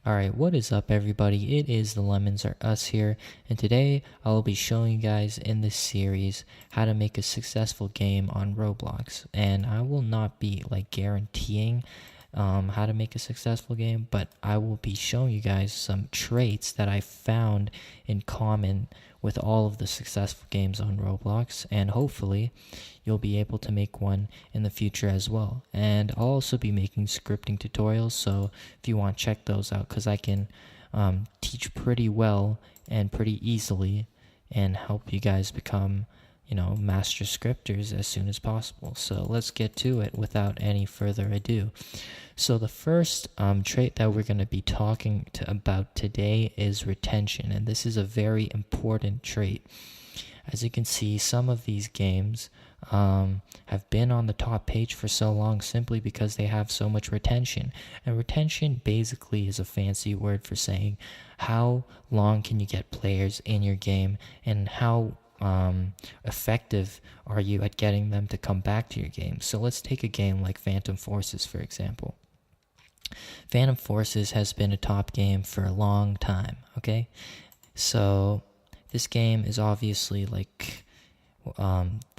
Alright, what is up everybody? It is the Lemons Are Us here, and today I will be showing you guys in this series how to make a successful game on Roblox. And I will not be guaranteeing how to make a successful game, but I will be showing you guys some traits that I found in common with all of the successful games on Roblox, and hopefully you'll be able to make one in the future as well. And I'll also be making scripting tutorials, so if you want, check those out, because I can teach pretty well and pretty easily and help you guys become master scripters as soon as possible. So let's get to it without any further ado. So the first trait that we're going to be talking about today is retention, and this is a very important trait. As you can see, some of these games have been on the top page for so long simply because they have so much retention. And retention basically is a fancy word for saying how long can you get players in your game, and how effective are you at getting them to come back to your game. So let's take a game like Phantom Forces, for example. Phantom Forces has been a top game for a long time, okay? So this game is obviously the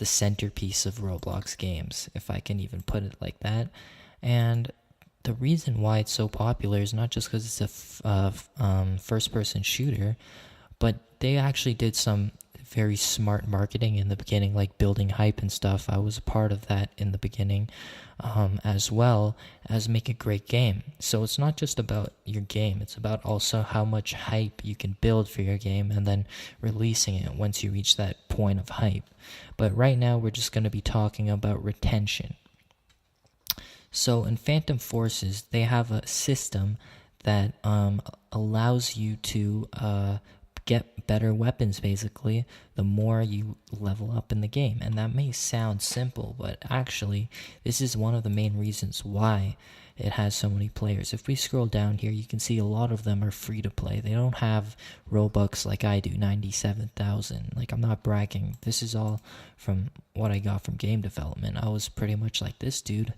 centerpiece of Roblox games, if I can even put it like that. And the reason why it's so popular is not just because it's a first-person shooter, but they actually did some very smart marketing in the beginning, like building hype and stuff. I was a part of that in the beginning, as well as make a great game. So it's not just about your game, it's about also how much hype you can build for your game and then releasing it once you reach that point of hype. But right now we're just going to be talking about retention. So in Phantom Forces, they have a system that allows you to get better weapons, basically, the more you level up in the game. And that may sound simple, but actually this is one of the main reasons why it has so many players. If we scroll down here, you can see a lot of them are free to play. They don't have Robux like I do, 97,000. I'm not bragging, this is all from what I got from game development. I was pretty much like this dude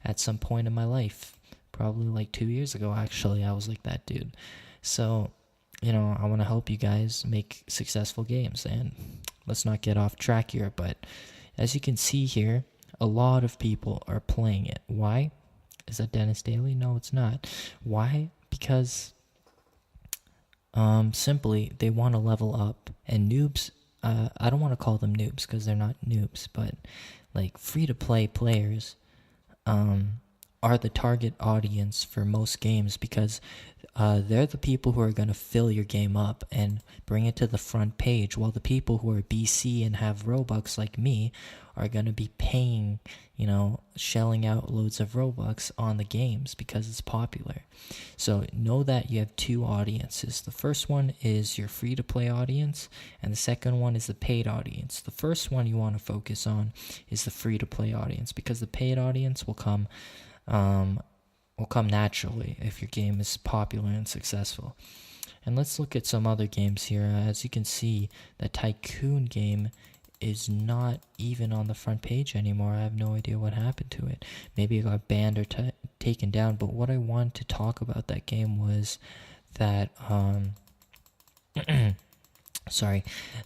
at some point in my life, probably 2 years ago. Actually, I was like that dude. So I want to help you guys make successful games, and let's not get off track here, but as you can see here, a lot of people are playing it. Why? Is that Dennis Daly? No, it's not. Why? Because simply they want to level up, and noobs, I don't want to call them noobs because they're not noobs, but free-to-play players are the target audience for most games, because they're the people who are going to fill your game up and bring it to the front page, while the people who are BC and have Robux like me are going to be paying, shelling out loads of Robux on the games because it's popular. So know that you have two audiences. The first one is your free-to-play audience, and the second one is the paid audience. The first one you want to focus on is the free-to-play audience, because the paid audience will come naturally if your game is popular and successful. And let's look at some other games here. As you can see, the Tycoon game is not even on the front page anymore. I have no idea what happened to it. Maybe it got banned or taken down. But what I wanted to talk about that game was that I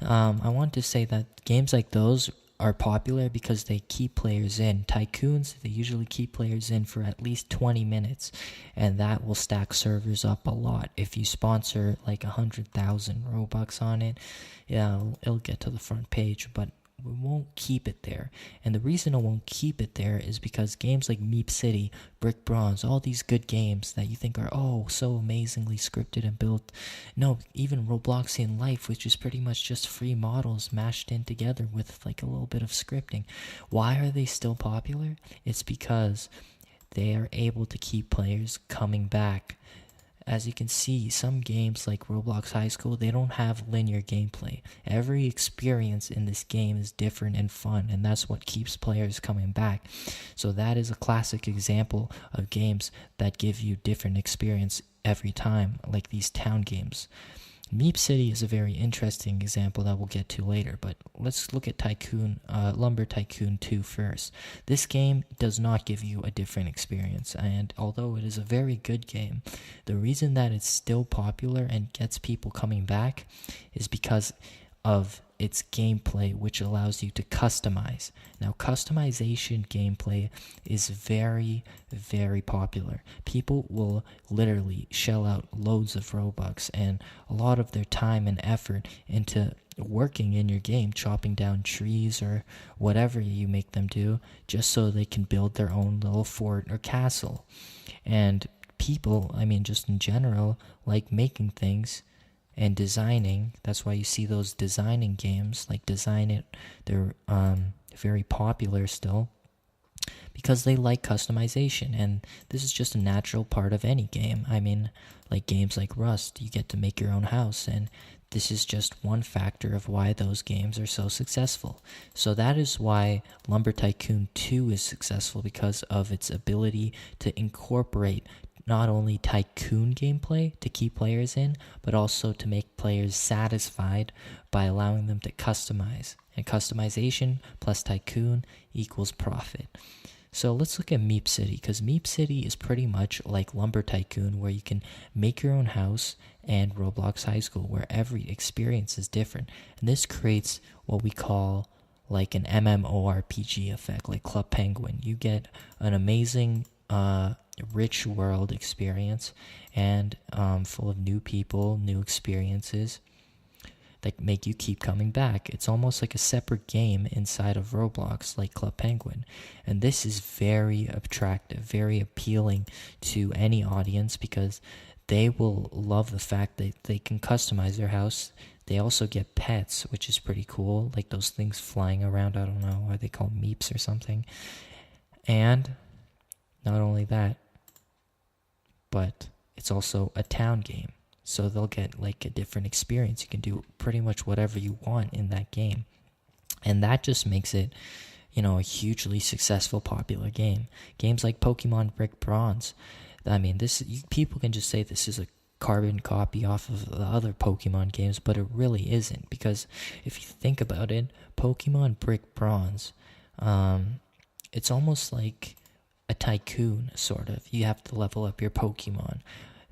want to say that games like those are popular because they keep players in. Tycoons, they usually keep players in for at least 20 minutes, and that will stack servers up a lot. If you sponsor 100,000 Robux on it, yeah, it'll get to the front page, but we won't keep it there. And the reason it won't keep it there is because games like Meep City, Brick Bronze, all these good games that you think are so amazingly scripted and built. No, even Robloxian Life, which is pretty much just free models mashed in together with a little bit of scripting. Why are they still popular? It's because they are able to keep players coming back. As you can see, some games like Roblox High School, they don't have linear gameplay. Every experience in this game is different and fun, and that's what keeps players coming back. So that is a classic example of games that give you different experience every time, like these town games. Meep City is a very interesting example that we'll get to later, but let's look at Lumber Tycoon 2 first. This game does not give you a different experience, and although it is a very good game, the reason that it's still popular and gets people coming back is because of its gameplay, which allows you to customize. Now, customization gameplay is very, very popular. People will literally shell out loads of Robux and a lot of their time and effort into working in your game, chopping down trees or whatever you make them do, just so they can build their own little fort or castle. And people, just in general, like making things and designing. That's why you see those designing games like Design It. They're very popular still because they like customization, and this is just a natural part of any game. Like games like Rust, you get to make your own house, and this is just one factor of why those games are so successful. So that is why Lumber Tycoon 2 is successful, because of its ability to incorporate not only tycoon gameplay to keep players in, but also to make players satisfied by allowing them to customize. And customization plus tycoon equals profit. So let's look at Meep City, because Meep City is pretty much like Lumber Tycoon, where you can make your own house, and Roblox High School, where every experience is different. And this creates what we call like an MMORPG effect, like Club Penguin. You get an amazing rich world experience, and full of new people, new experiences that make you keep coming back. It's almost like a separate game inside of Roblox, like Club Penguin. And this is very attractive, very appealing to any audience, because they will love the fact that they can customize their house. They also get pets, which is pretty cool, like those things flying around. I don't know, are they called meeps or something? And not only that, but it's also a town game. So they'll get like a different experience. You can do pretty much whatever you want in that game. And that just makes it, a hugely successful, popular game. Games like Pokemon Brick Bronze. People can just say this is a carbon copy off of the other Pokemon games, but it really isn't. Because if you think about it, Pokemon Brick Bronze, it's almost like a tycoon, sort of. You have to level up your Pokemon.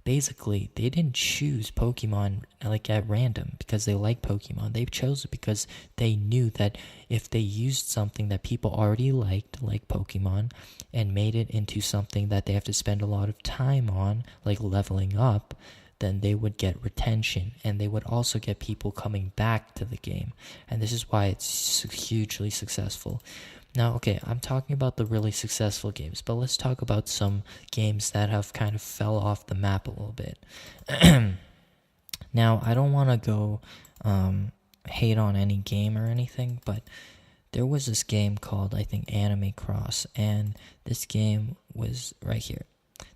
Basically, they didn't choose Pokemon like at random because they like Pokemon. They chose it because they knew that if they used something that people already liked, like Pokemon, and made it into something that they have to spend a lot of time on, like leveling up, then they would get retention, and they would also get people coming back to the game. And this is why it's hugely successful. Now, okay, I'm talking about the really successful games, but let's talk about some games that have kind of fell off the map a little bit. Now, I don't want to go hate on any game or anything, but there was this game called, I think, Anime Cross, and this game was right here.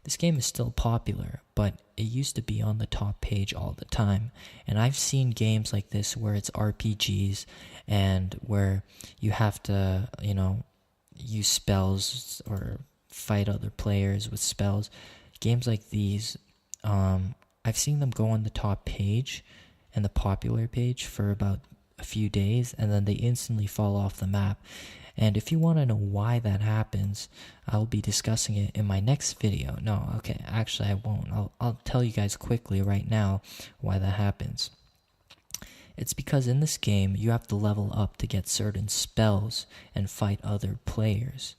This game is still popular, but it used to be on the top page all the time. And I've seen games like this where it's RPGs and where you have to, use spells or fight other players with spells. Games like these, I've seen them go on the top page and the popular page for about a few days, and then they instantly fall off the map. And if you want to know why that happens, I'll be discussing it in my next video. No, okay, actually I won't. I'll tell you guys quickly right now why that happens. It's because in this game, you have to level up to get certain spells and fight other players.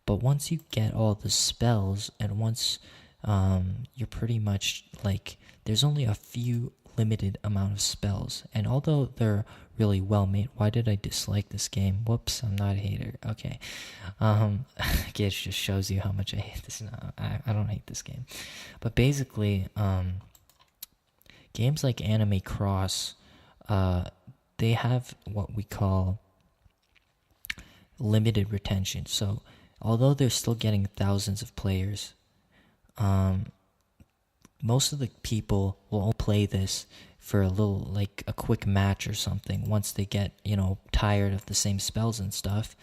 But once you get all the spells, and once you're pretty much like, there's only a few limited amount of spells, and although they're really well made, why did I dislike this game? Whoops, I'm not a hater. Okay, I guess it just shows you how much I hate this. No, I don't hate this game, but basically, games like Anime Cross, they have what we call limited retention. So although they're still getting thousands of players, most of the people will play this for a little, like a quick match or something, once they get, tired of the same spells and stuff.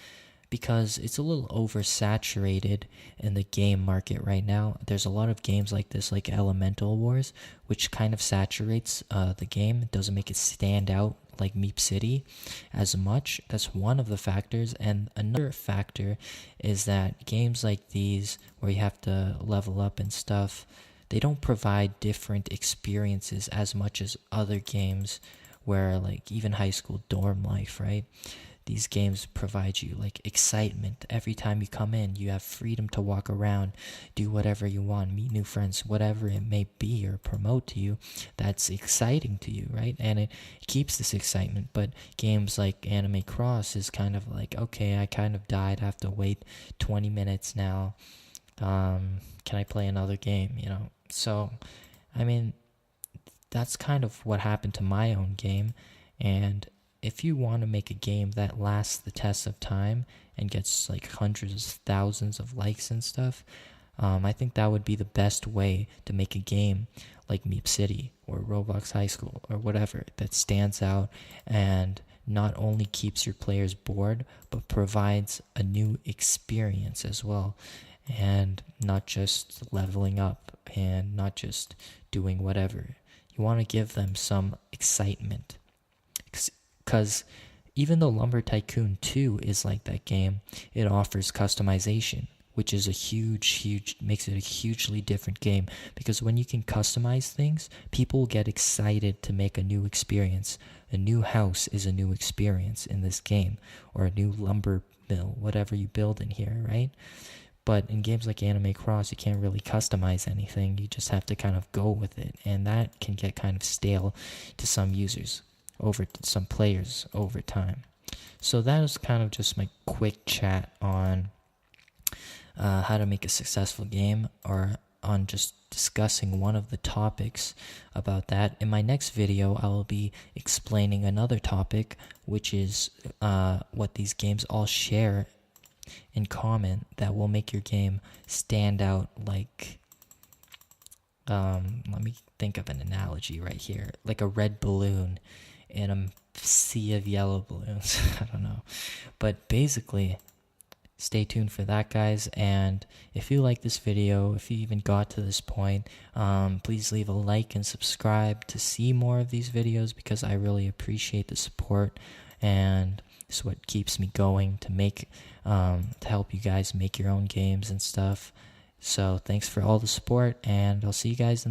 because it's a little oversaturated in the game market right now. There's a lot of games like this, like Elemental Wars, which kind of saturates the game. It doesn't make it stand out like Meep City as much. That's one of the factors. And another factor is that games like these, where you have to level up and stuff, they don't provide different experiences as much as other games where, like, even high school dorm life, right? These games provide you like excitement. Every time you come in, you have freedom to walk around, do whatever you want, meet new friends, whatever it may be, or promote to you that's exciting to you, right? And it keeps this excitement. But games like Anime Cross is kind of like, okay, I kind of died, I have to wait 20 minutes now. Can I play another game, So, I mean, that's kind of what happened to my own game. And if you want to make a game that lasts the test of time and gets like hundreds, thousands of likes and stuff, I think that would be the best way to make a game like Meep City or Roblox High School or whatever that stands out and not only keeps your players bored, but provides a new experience as well. And not just leveling up and not just doing whatever. You want to give them some excitement. Because even though Lumber Tycoon 2 is like that game, it offers customization, which is makes it a hugely different game. Because when you can customize things, people get excited to make a new experience. A new house is a new experience in this game, or a new lumber mill, whatever you build in here, right? But in games like Anime Cross, you can't really customize anything. You just have to kind of go with it. And that can get kind of stale to some users, some players over time. So that was kind of just my quick chat on how to make a successful game, or on just discussing one of the topics about that. In my next video, I will be explaining another topic, which is what these games all share in common that will make your game stand out. Like, let me think of an analogy right here, like a red balloon in a sea of yellow balloons. I don't know, but basically, stay tuned for that, guys. And if you like this video, if you even got to this point, please leave a like and subscribe to see more of these videos, because I really appreciate the support, and it's what keeps me going to help you guys make your own games and stuff. So thanks for all the support, and I'll see you guys in the